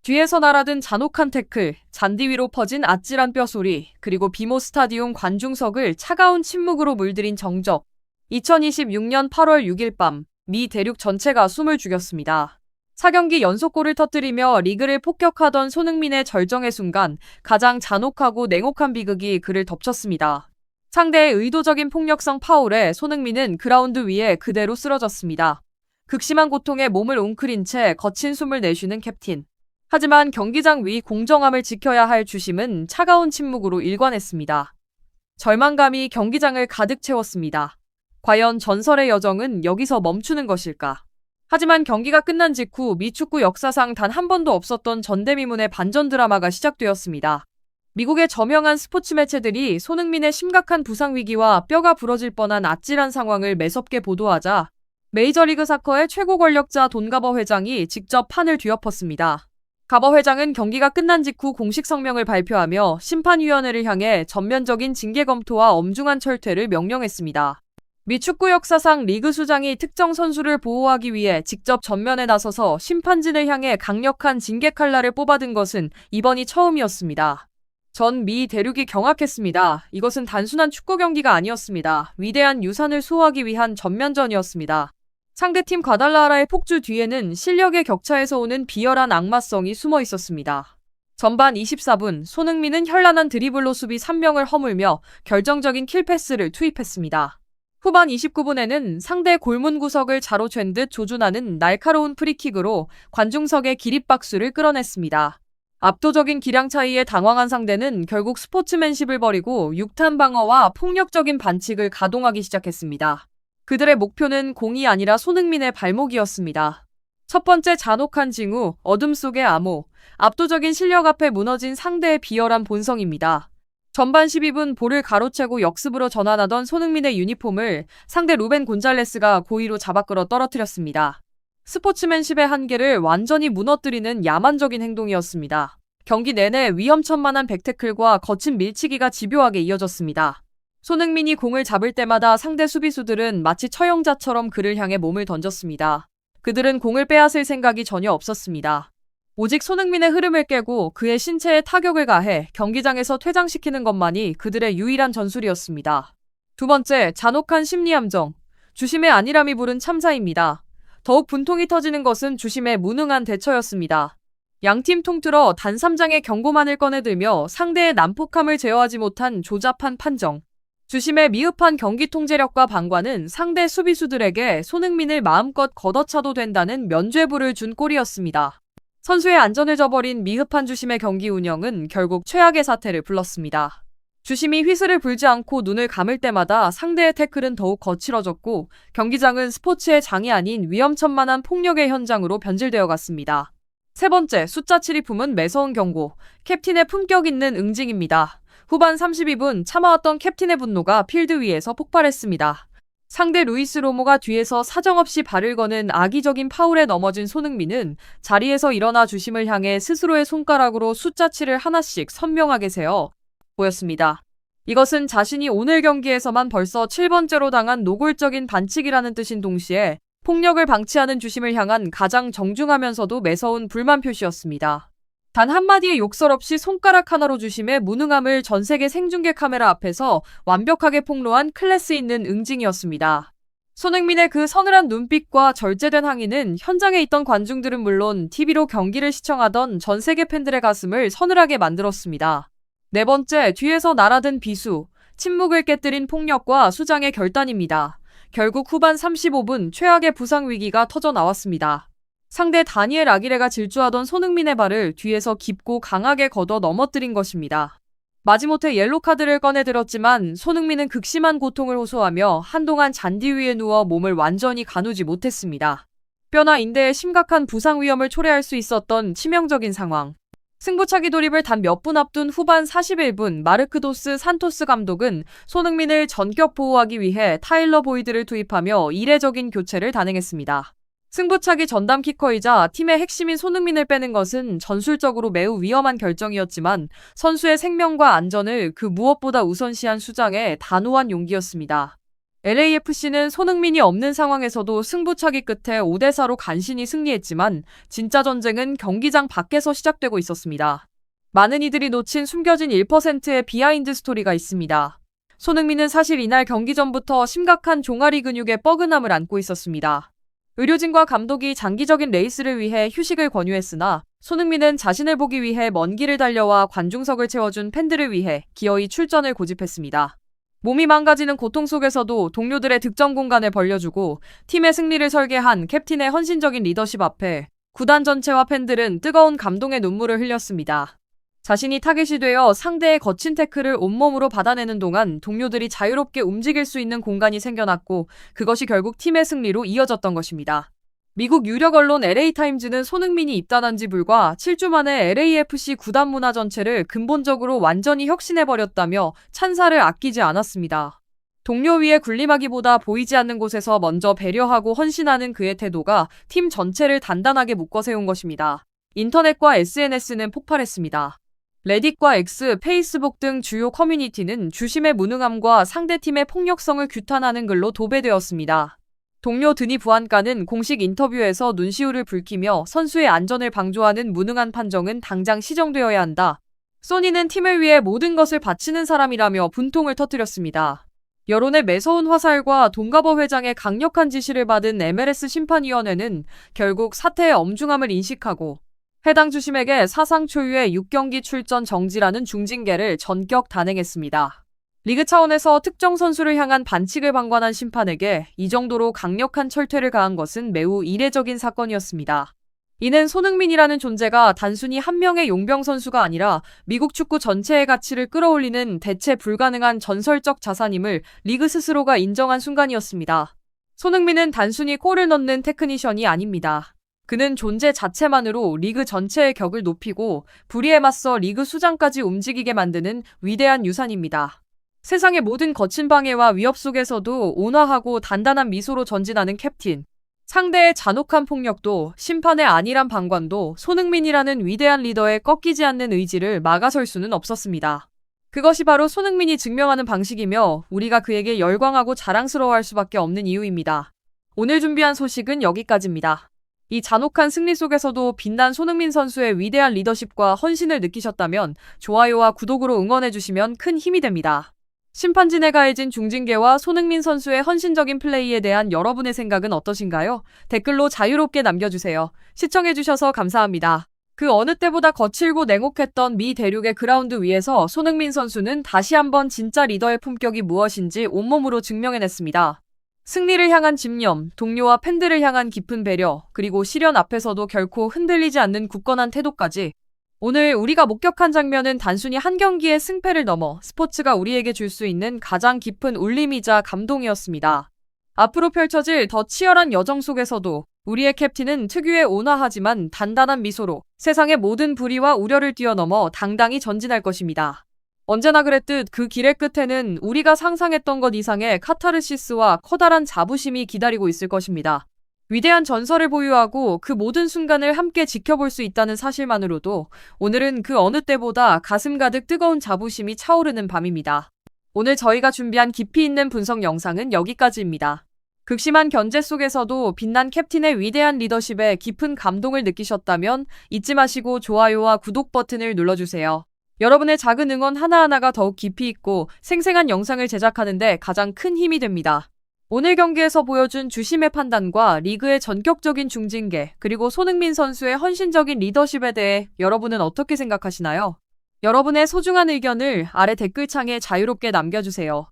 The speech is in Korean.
뒤에서 날아든 잔혹한 태클, 잔디 위로 퍼진 아찔한 뼈소리, 그리고 비모 스타디움 관중석을 차가운 침묵으로 물들인 정적. 2026년 8월 6일 밤, 미 대륙 전체가 숨을 죽였습니다. 4경기 연속골을 터뜨리며 리그를 폭격하던 손흥민의 절정의 순간, 가장 잔혹하고 냉혹한 비극이 그를 덮쳤습니다. 상대의 의도적인 폭력성 파울에 손흥민은 그라운드 위에 그대로 쓰러졌습니다. 극심한 고통에 몸을 웅크린 채 거친 숨을 내쉬는 캡틴. 하지만 경기장 위 공정함을 지켜야 할 주심은 차가운 침묵으로 일관했습니다. 절망감이 경기장을 가득 채웠습니다. 과연 전설의 여정은 여기서 멈추는 것일까? 하지만 경기가 끝난 직후 미 축구 역사상 단 한 번도 없었던 전대미문의 반전 드라마가 시작되었습니다. 미국의 저명한 스포츠 매체들이 손흥민의 심각한 부상 위기와 뼈가 부러질 뻔한 아찔한 상황을 매섭게 보도하자 메이저리그 사커의 최고 권력자 돈 가버 회장이 직접 판을 뒤엎었습니다. 가버 회장은 경기가 끝난 직후 공식 성명을 발표하며 심판위원회를 향해 전면적인 징계 검토와 엄중한 철퇴를 명령했습니다. 미 축구 역사상 리그 수장이 특정 선수를 보호하기 위해 직접 전면에 나서서 심판진을 향해 강력한 징계 칼날을 뽑아든 것은 이번이 처음이었습니다. 전 미 대륙이 경악했습니다. 이것은 단순한 축구 경기가 아니었습니다. 위대한 유산을 수호하기 위한 전면전이었습니다. 상대팀 과달라하라의 폭주 뒤에는 실력의 격차에서 오는 비열한 악마성이 숨어 있었습니다. 전반 24분, 손흥민은 현란한 드리블로 수비 3명을 허물며 결정적인 킬패스를 투입했습니다. 후반 29분에는 상대 골문 구석을 자로챈 듯 조준하는 날카로운 프리킥으로 관중석의 기립박수를 끌어냈습니다. 압도적인 기량 차이에 당황한 상대는 결국 스포츠맨십을 버리고 육탄 방어와 폭력적인 반칙을 가동하기 시작했습니다. 그들의 목표는 공이 아니라 손흥민의 발목이었습니다. 첫 번째 잔혹한 징후, 어둠 속의 암호, 압도적인 실력 앞에 무너진 상대의 비열한 본성입니다. 전반 12분 볼을 가로채고 역습으로 전환하던 손흥민의 유니폼을 상대 루벤 곤잘레스가 고의로 잡아끌어 떨어뜨렸습니다. 스포츠맨십의 한계를 완전히 무너뜨리는 야만적인 행동이었습니다. 경기 내내 위험천만한 백태클과 거친 밀치기가 집요하게 이어졌습니다. 손흥민이 공을 잡을 때마다 상대 수비수들은 마치 처형자처럼 그를 향해 몸을 던졌습니다. 그들은 공을 빼앗을 생각이 전혀 없었습니다. 오직 손흥민의 흐름을 깨고 그의 신체에 타격을 가해 경기장에서 퇴장시키는 것만이 그들의 유일한 전술이었습니다. 두 번째, 잔혹한 심리함정. 주심의 안일함이 부른 참사입니다. 더욱 분통이 터지는 것은 주심의 무능한 대처였습니다. 양팀 통틀어 단 3장의 경고만을 꺼내들며 상대의 난폭함을 제어하지 못한 조잡한 판정. 주심의 미흡한 경기 통제력과 방관은 상대 수비수들에게 손흥민을 마음껏 걷어차도 된다는 면죄부를 준 꼴이었습니다. 선수의 안전을 저버린 미흡한 주심의 경기 운영은 결국 최악의 사태를 불렀습니다. 주심이 휘슬을 불지 않고 눈을 감을 때마다 상대의 태클은 더욱 거칠어졌고 경기장은 스포츠의 장이 아닌 위험천만한 폭력의 현장으로 변질되어 갔습니다. 세 번째, 숫자 7이 품은 매서운 경고, 캡틴의 품격 있는 응징입니다. 후반 32분 참아왔던 캡틴의 분노가 필드 위에서 폭발했습니다. 상대 루이스 로모가 뒤에서 사정없이 발을 거는 악의적인 파울에 넘어진 손흥민은 자리에서 일어나 주심을 향해 스스로의 손가락으로 숫자 7을 하나씩 선명하게 세어 보였습니다. 이것은 자신이 오늘 경기에서만 벌써 7번째로 당한 노골적인 반칙이라는 뜻인 동시에 폭력을 방치하는 주심을 향한 가장 정중하면서도 매서운 불만 표시였습니다. 단 한마디의 욕설 없이 손가락 하나로 주심의 무능함을 전세계 생중계 카메라 앞에서 완벽하게 폭로한 클래스 있는 응징이었습니다. 손흥민의 그 서늘한 눈빛과 절제된 항의는 현장에 있던 관중들은 물론 TV로 경기를 시청하던 전세계 팬들의 가슴을 서늘하게 만들었습니다. 네 번째, 뒤에서 날아든 비수, 침묵을 깨뜨린 폭력과 수장의 결단입니다. 결국 후반 35분 최악의 부상 위기가 터져 나왔습니다. 상대 다니엘 아기레가 질주하던 손흥민의 발을 뒤에서 깊고 강하게 걷어 넘어뜨린 것입니다. 마지못해 옐로카드를 꺼내들었지만 손흥민은 극심한 고통을 호소하며 한동안 잔디 위에 누워 몸을 완전히 가누지 못했습니다. 뼈나 인대에 심각한 부상 위험을 초래할 수 있었던 치명적인 상황. 승부차기 돌입을 단 몇 분 앞둔 후반 41분 마르크도스 산토스 감독은 손흥민을 전격 보호하기 위해 타일러 보이드를 투입하며 이례적인 교체를 단행했습니다. 승부차기 전담 키커이자 팀의 핵심인 손흥민을 빼는 것은 전술적으로 매우 위험한 결정이었지만 선수의 생명과 안전을 그 무엇보다 우선시한 수장의 단호한 용기였습니다. LAFC는 손흥민이 없는 상황에서도 승부차기 끝에 5대4로 간신히 승리했지만 진짜 전쟁은 경기장 밖에서 시작되고 있었습니다. 많은 이들이 놓친 숨겨진 1%의 비하인드 스토리가 있습니다. 손흥민은 사실 이날 경기 전부터 심각한 종아리 근육에 뻐근함을 안고 있었습니다. 의료진과 감독이 장기적인 레이스를 위해 휴식을 권유했으나 손흥민은 자신을 보기 위해 먼 길을 달려와 관중석을 채워준 팬들을 위해 기어이 출전을 고집했습니다. 몸이 망가지는 고통 속에서도 동료들의 득점 공간을 벌려주고 팀의 승리를 설계한 캡틴의 헌신적인 리더십 앞에 구단 전체와 팬들은 뜨거운 감동의 눈물을 흘렸습니다. 자신이 타겟이 되어 상대의 거친 태클을 온몸으로 받아내는 동안 동료들이 자유롭게 움직일 수 있는 공간이 생겨났고 그것이 결국 팀의 승리로 이어졌던 것입니다. 미국 유력 언론 LA타임즈는 손흥민이 입단한 지 불과 7주 만에 LAFC 구단 문화 전체를 근본적으로 완전히 혁신해버렸다며 찬사를 아끼지 않았습니다. 동료 위에 군림하기보다 보이지 않는 곳에서 먼저 배려하고 헌신하는 그의 태도가 팀 전체를 단단하게 묶어세운 것입니다. 인터넷과 SNS는 폭발했습니다. 레딧과 X, 페이스북 등 주요 커뮤니티는 주심의 무능함과 상대팀의 폭력성을 규탄하는 글로 도배되었습니다. 동료 드니 부안가는 공식 인터뷰에서 눈시울을 붉히며 선수의 안전을 방조하는 무능한 판정은 당장 시정되어야 한다. 소니는 팀을 위해 모든 것을 바치는 사람이라며 분통을 터뜨렸습니다. 여론의 매서운 화살과 돈가버 회장의 강력한 지시를 받은 MLS 심판위원회는 결국 사태의 엄중함을 인식하고 해당 주심에게 사상 초유의 6경기 출전 정지라는 중징계를 전격 단행했습니다. 리그 차원에서 특정 선수를 향한 반칙을 방관한 심판에게 이 정도로 강력한 철퇴를 가한 것은 매우 이례적인 사건이었습니다. 이는 손흥민이라는 존재가 단순히 한 명의 용병 선수가 아니라 미국 축구 전체의 가치를 끌어올리는 대체 불가능한 전설적 자산임을 리그 스스로가 인정한 순간이었습니다. 손흥민은 단순히 골을 넣는 테크니션이 아닙니다. 그는 존재 자체만으로 리그 전체의 격을 높이고 불의에 맞서 리그 수장까지 움직이게 만드는 위대한 유산입니다. 세상의 모든 거친 방해와 위협 속에서도 온화하고 단단한 미소로 전진하는 캡틴. 상대의 잔혹한 폭력도 심판의 안일한 방관도 손흥민이라는 위대한 리더의 꺾이지 않는 의지를 막아설 수는 없었습니다. 그것이 바로 손흥민이 증명하는 방식이며 우리가 그에게 열광하고 자랑스러워할 수밖에 없는 이유입니다. 오늘 준비한 소식은 여기까지입니다. 이 잔혹한 승리 속에서도 빛난 손흥민 선수의 위대한 리더십과 헌신을 느끼셨다면 좋아요와 구독으로 응원해주시면 큰 힘이 됩니다. 심판진에 가해진 중징계와 손흥민 선수의 헌신적인 플레이에 대한 여러분의 생각은 어떠신가요? 댓글로 자유롭게 남겨주세요. 시청해주셔서 감사합니다. 그 어느 때보다 거칠고 냉혹했던 미 대륙의 그라운드 위에서 손흥민 선수는 다시 한번 진짜 리더의 품격이 무엇인지 온몸으로 증명해냈습니다. 승리를 향한 집념, 동료와 팬들을 향한 깊은 배려, 그리고 시련 앞에서도 결코 흔들리지 않는 굳건한 태도까지 오늘 우리가 목격한 장면은 단순히 한 경기의 승패를 넘어 스포츠가 우리에게 줄 수 있는 가장 깊은 울림이자 감동이었습니다. 앞으로 펼쳐질 더 치열한 여정 속에서도 우리의 캡틴은 특유의 온화하지만 단단한 미소로 세상의 모든 불의와 우려를 뛰어넘어 당당히 전진할 것입니다. 언제나 그랬듯 그 길의 끝에는 우리가 상상했던 것 이상의 카타르시스와 커다란 자부심이 기다리고 있을 것입니다. 위대한 전설을 보유하고 그 모든 순간을 함께 지켜볼 수 있다는 사실만으로도 오늘은 그 어느 때보다 가슴 가득 뜨거운 자부심이 차오르는 밤입니다. 오늘 저희가 준비한 깊이 있는 분석 영상은 여기까지입니다. 극심한 견제 속에서도 빛난 캡틴의 위대한 리더십에 깊은 감동을 느끼셨다면 잊지 마시고 좋아요와 구독 버튼을 눌러주세요. 여러분의 작은 응원 하나하나가 더욱 깊이 있고 생생한 영상을 제작하는데 가장 큰 힘이 됩니다. 오늘 경기에서 보여준 주심의 판단과 리그의 전격적인 중징계, 그리고 손흥민 선수의 헌신적인 리더십에 대해 여러분은 어떻게 생각하시나요? 여러분의 소중한 의견을 아래 댓글창에 자유롭게 남겨주세요.